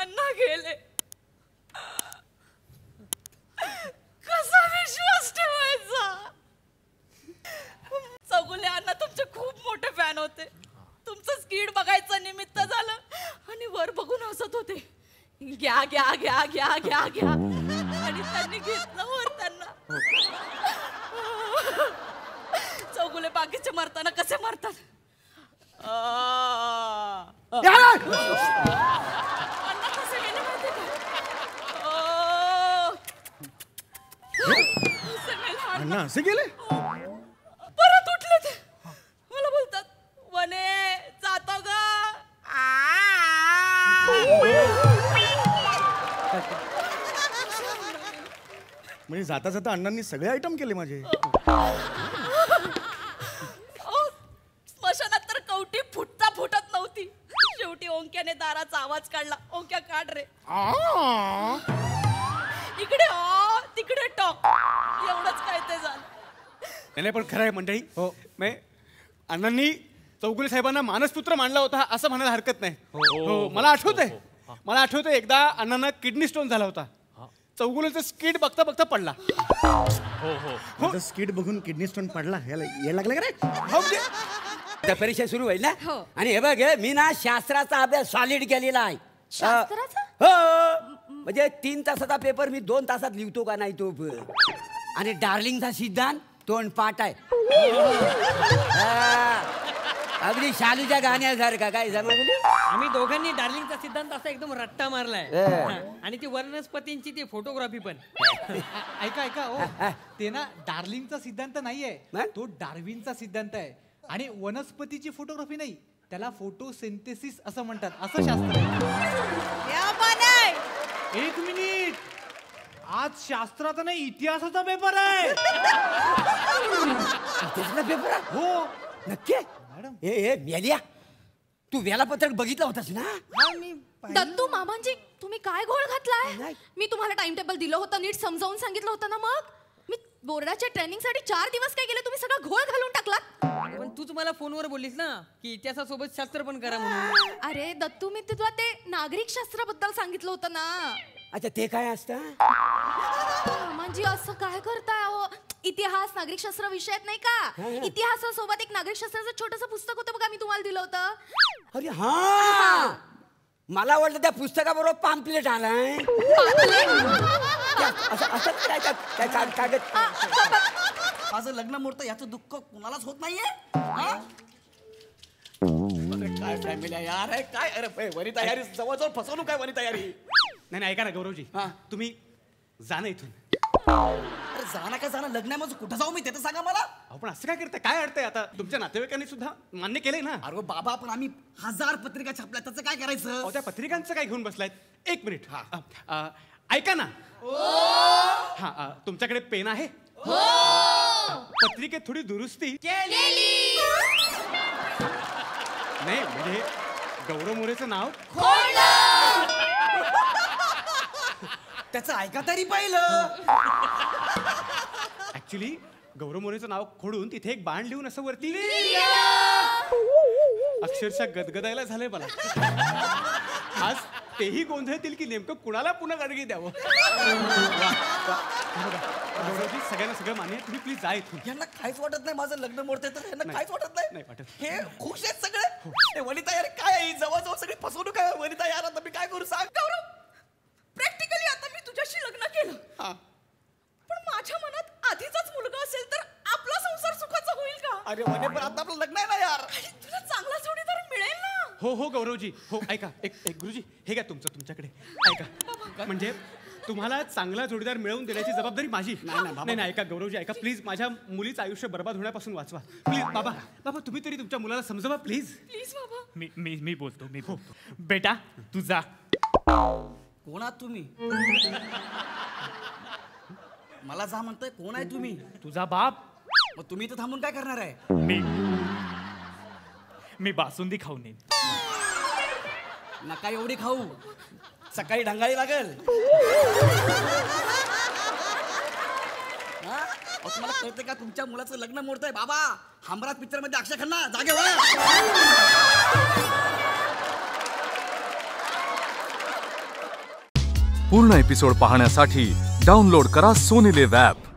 अण्णा गेले. कसा विश्वास ठेवायचा? चौगुले अण्णा तुमचे खूप मोठे फॅन होते. तुमचं स्किट बघायचं निमित्त झालं आणि वर बघून हसत होते. घ्या घ्या घ्या घ्या घ्या घ्या आणि त्यांनी घेतलं वर त्यांना. चौगुले बाकीचे मरताना कसे मरतात? अण्णा कसे गेले माहिती का? अण्णा असे गेले? परत उठले ते. मला बोलतात वने जातो ग. म्हणजे जाता जाता अण्णांनी सगळे आयटम केले माझे. स्मशानात तर कवटी फुटता फुटत नव्हती. शेवटी ओंक्याने दाराचा आवाज काढला. ओंक्या काढ रे. इकडे तिकडे टॉक. एवढंच काय ते झालं. नाही पण खरं आहे मंडळी. हो अण्णांनी चौगुले साहेबांना मानसपुत्र मानला होता असं म्हणायला हरकत नाही. हो मला आठवतंय एकदा अण्णांना किडनी स्टोन झाला होता. चौगुलेचं स्किट बघता बघता पडला. हो स्किट बघून किडनी स्टोन पडला. यायला लागलं का रे? त्या परीक्षा सुरू होईल ना. आणि हे बघ मी ना शास्त्राचा अभ्यास सॉलिड केलेला आहे. हो म्हणजे 3 तासाचा पेपर मी 2 तासात लिहितो का नाही तो. आणि डार्लिंगचा सिद्धांत तोंडपाठ आहे. अगदी शालूच्या गाण्यासारखा. काय समजली? आम्ही दोघांनी डार्लिंगचा सिद्धांत असा एकदम रट्टा मारलाय. आणि ती वनस्पतींची ती फोटोग्राफी पण. ऐका ओ ते ना डार्लिंगचा सिद्धांत नाहीये, तो डार्विनचा सिद्धांत आहे. आणि वनस्पतीची फोटोग्राफी नाही, त्याला फोटोसिंथेसिस असं म्हणतात. असं शास्त्र आहे. 1 मिनिट, आज शास्त्राचा नाही इतिहासाचा पेपर आहे. पेपर? हो नक्की मॅडम. हे मेलिया तू वेळापत्रक बघितलं होतास ना? दत्तू मामांजी तुम्ही काय घोळ घातलाय? मी तुम्हाला टाइम टेबल दिलं होतं, नीट समजावून सांगितलं होतं ना. मग मी बोर्डाच्या ट्रेनिंग साठी 4 दिवस काय केले? तुम्ही सगळं घोळ घालून टाकलात. पण तूच मला फोनवर बोललीस ना की इतिहासासोबत शास्त्र पण करा म्हणून. अरे दत्तू मी तुला ते नागरिक शास्त्राबद्दल सांगितलं होतं ना. अच्छा ते काय असतं? म्हणजे असं काय करताय? इतिहास नागरिकशास्त्र विषयात नाही का? इतिहासासोबत एक नागरिकशास्त्राचं छोटंसं पुस्तक होतं बघा, मी तुम्हाला दिलं होतं. अरे हा मला वाटलं त्या पुस्तकाबरोबर पॅम्पलेट आलाय. माझं लग्न मोडतं याचं दुःख कुणालाच होत नाहीये. काय फॅमिली यार आहे काय? अरे वरी तयारी जवळजवळ फसवणूक काय वरी तयारी. नाही ऐका ना गौरवजी, तुम्ही जाणं इथून. अरे जाणं काय जाणं, लग्न माझं कुठं जाऊ मी ते तर सांगा मला. आपण असं काय करताय? काय अडतंय? आता तुमच्या नातेवाईकांनी सुद्धा मान्य केलंय ना. अरे बाबा पण आम्ही 1000 पत्रिका छापल्या, त्याचं काय करायचं? त्या पत्रिकांचं काय घेऊन बसलायत? 1 मिनिट. ऐका ना. हा तुमच्याकडे पेन आहे? पत्रिकेत थोडी दुरुस्ती केली. नाही म्हणजे गौरव मोरेचं नाव त्याचं ऐका तरी पाहिलं. ऍक्च्युली गौरव मोरेचं नाव खोडून तिथे एक बाण लिहून असं वरती अक्षरशः गदगदायला झालंय मला. आज तेही गोंधळतील की नेमकं कुणाला पुन्हा गाडगी द्यावं. गौरवजी सगळ्यांना सगळं मान्य. तुम्ही प्लीज जा इथून. यांना काहीच वाटत नाही माझं लग्न मोडतंय तर. यांना काहीच वाटत नाही. हे खुश आहेत सगळे. वनिता यार काय आहे जवळजवळ सगळी फसवणूक आहे. वनिता यार आता मी काय करू सांग? गौरव प्रॅक्टिकली आता मी तुझ्याशी लग्न केलं, पण माझ्या मनात आधीचाच मुलगा असेल तर आपला संसार सुखाचा होईल का? अरे वने पण आता आपलं लग्न आहे ना यार. तुला चांगला जोडीदार मिळेल ना. हो गौरवजी. हो ऐका एक गुरुजी हे घ्या तुमच्याकडे. ऐका म्हणजे तुम्हाला चांगला जोडीदार मिळवून देण्याची जबाबदारी माझी. नाही ऐका गौरवजी ऐका प्लीज. माझ्या मुलीचं आयुष्य बर्बाद होण्यापासून वाचवा प्लीज. बाबा तुम्ही तरी तुमच्या मुलाला समजवा प्लीज. प्लीज बाबा. मी बोलतो बेटा तू जा. कोण आहात तुम्ही? मला जा म्हणताय. कोण आहे तुम्ही? तुझा बाप. मग तुम्ही इथं थांबून काय करणार आहे? मी बासुंदी खाऊन येईन. नका एवढी खाऊ, सकाळी ढंगाळी लागेल. तुम्हाला कळतंय का तुमच्या मुलाचं लग्न मोडतंय? बाबा हमराज पिक्चर मध्ये अक्षय खन्ना जागे व्हा. पूर्ण एपिसोड पाहण्यासाठी डाउनलोड करा सोनी लिव्ह ॲप.